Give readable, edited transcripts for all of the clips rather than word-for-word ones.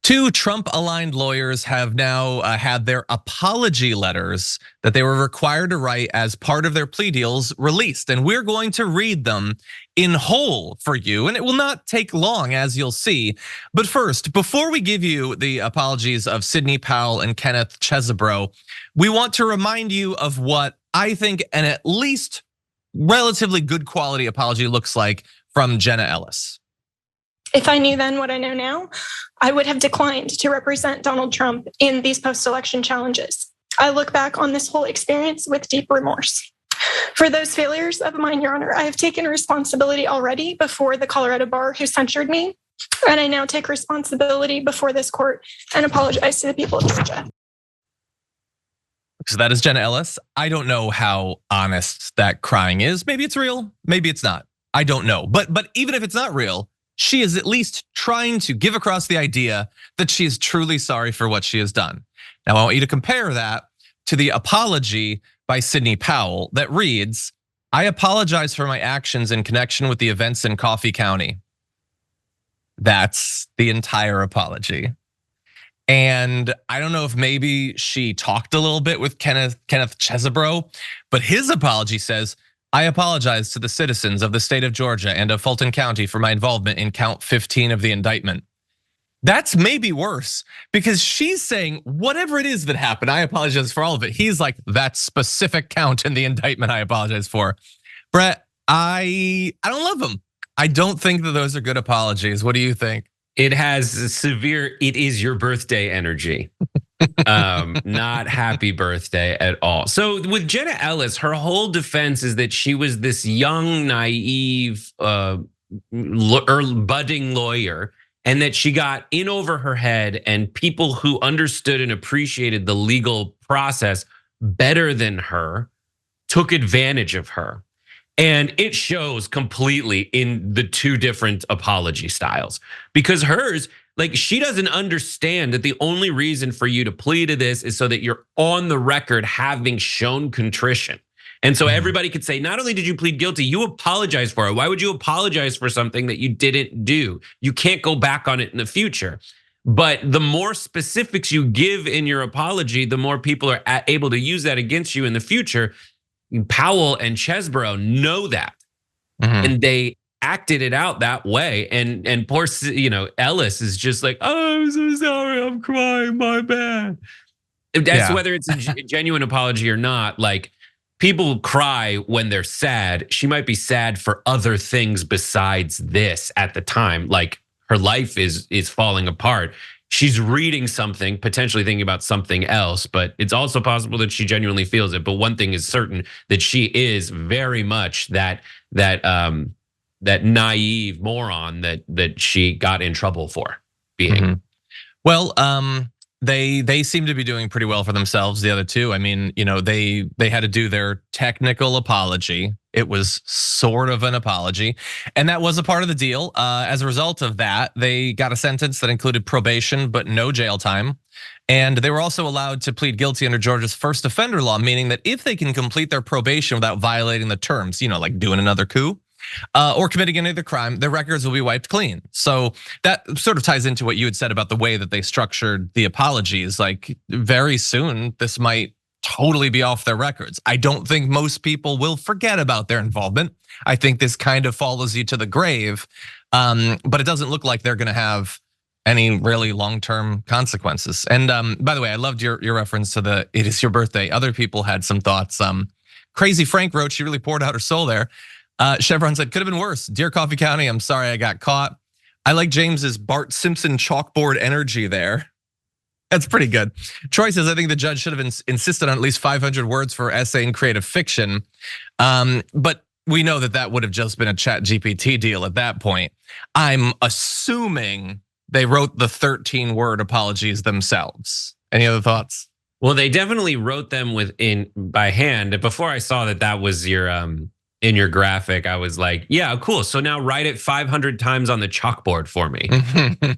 Two Trump-aligned lawyers have now had their apology letters that they were required to write as part of their plea deals released. And we're going to read them in whole for you. And it will not take long, as you'll see. But first, before we give you the apologies of Sidney Powell and Kenneth Chesebro, we want to remind you of what I think an at least relatively good quality apology looks like from Jenna Ellis. If I knew then what I know now, I would have declined to represent Donald Trump in these post-election challenges. I look back on this whole experience with deep remorse. For those failures of mine, Your Honor, I have taken responsibility already before the Colorado bar who censured me, and I now take responsibility before this court and apologize to the people of Georgia. So that is Jenna Ellis. I don't know how honest that crying is. Maybe it's real, maybe it's not. I don't know. But even if it's not real, she is at least trying to give across the idea that she is truly sorry for what she has done. Now, I want you to compare that to the apology by Sidney Powell that reads, "I apologize for my actions in connection with the events in Coffee County." That's the entire apology. And I don't know if maybe she talked a little bit with Kenneth Chesebro, but his apology says, "I apologize to the citizens of the state of Georgia and of Fulton County for my involvement in count 15 of the indictment." That's maybe worse because she's saying whatever it is that happened, I apologize for all of it. He's like, that specific count in the indictment I apologize for. Brett, I don't love them. I don't think that those are good apologies. What do you think? It has severe, it is your birthday energy. Not happy birthday at all. So with Jenna Ellis, her whole defense is that she was this young, naive, budding lawyer, and that she got in over her head, and people who understood and appreciated the legal process better than her took advantage of her. And it shows completely in the two different apology styles, because hers, like, she doesn't understand that the only reason for you to plead to this is so that you're on the record having shown contrition. And so everybody could say, not only did you plead guilty, you apologize for it. Why would you apologize for something that you didn't do? You can't go back on it in the future. But the more specifics you give in your apology, the more people are able to use that against you in the future. Powell and Chesebro know that, and they acted it out that way. And poor, Ellis is just like, "Oh, I'm so sorry, I'm crying, my bad." That's whether it's a genuine apology or not. Like, people cry when they're sad. She might be sad for other things besides this at the time. Like, her life is falling apart. She's reading something, potentially thinking about something else, but it's also possible that she genuinely feels it. But one thing is certain, that she is very much that naive moron that she got in trouble for being. Well, they seem to be doing pretty well for themselves, the other two. I mean, they had to do their technical apology. It was sort of an apology, and that was a part of the deal. As a result of that, they got a sentence that included probation but no jail time. And they were also allowed to plead guilty under Georgia's first offender law, meaning that if they can complete their probation without violating the terms, like doing another coup, or committing any other crime, their records will be wiped clean. So that sort of ties into what you had said about the way that they structured the apologies. Like, very soon, this might totally be off their records. I don't think most people will forget about their involvement. I think this kind of follows you to the grave, but it doesn't look like they're gonna have any really long-term consequences. And by the way, I loved your reference to "it is your birthday." Other people had some thoughts. Crazy Frank wrote, she really poured out her soul there. Chevron said, "Could have been worse. Dear Coffee County, I'm sorry I got caught." I like James's Bart Simpson chalkboard energy there. That's pretty good. Troy says, "I think the judge should have insisted on at least 500 words for essay in creative fiction." But we know that would have just been a ChatGPT deal at that point. I'm assuming they wrote the 13-word apologies themselves. Any other thoughts? Well, they definitely wrote them by hand. Before I saw that was your in your graphic, I was like, yeah, cool. So now write it 500 times on the chalkboard for me.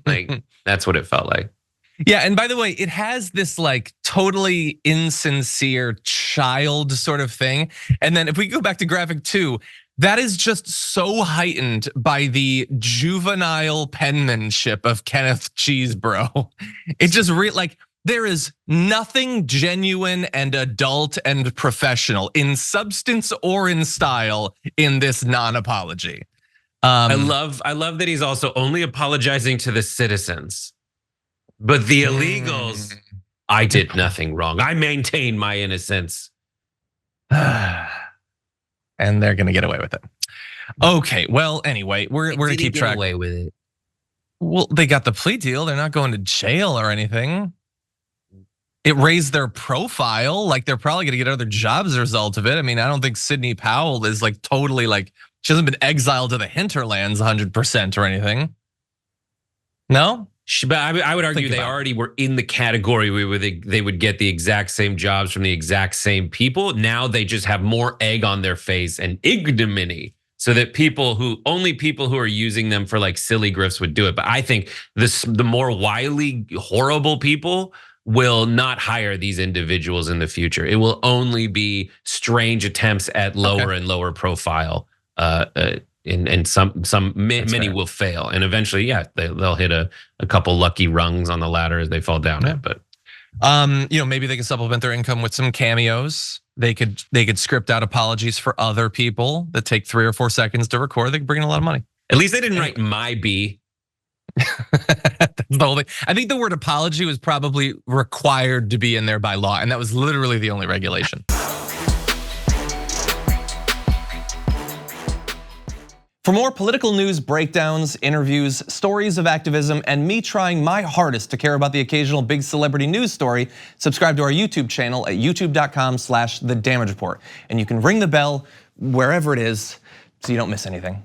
Like, that's what it felt like. Yeah, and by the way, it has this like totally insincere child sort of thing. And then if we go back to graphic 2, That is just so heightened by the juvenile penmanship of Kenneth Chesebro. It just like there is nothing genuine and adult and professional in substance or in style in this non-apology. I love that he's also only apologizing to the citizens, but the illegals, I did nothing wrong. I maintain my innocence. And they're gonna get away with it. Okay, well, anyway, we're gonna keep track. Away with it. Well, they got the plea deal. They're not going to jail or anything. It raised their profile. Like they're probably gonna get other jobs as a result of it. I mean, I don't think Sidney Powell is like totally like, she hasn't been exiled to the hinterlands 100% or anything. No? But I would argue they already were in the category where they would get the exact same jobs from the exact same people. Now they just have more egg on their face and ignominy, so that only people who are using them for like silly grifts would do it. But I think the more wily, horrible people will not hire these individuals in the future. It will only be strange attempts at lower and lower profile. And many will fail, and eventually, they'll hit a couple lucky rungs on the ladder as they fall down it. But maybe they can supplement their income with some cameos. They could script out apologies for other people that take 3 or 4 seconds to record. They could bring in a lot of money. At least they didn't write my B. That's the whole thing. I think the word apology was probably required to be in there by law, and that was literally the only regulation. For more political news, breakdowns, interviews, stories of activism, and me trying my hardest to care about the occasional big celebrity news story, subscribe to our YouTube channel at youtube.com/The Damage Report. And you can ring the bell wherever it is so you don't miss anything.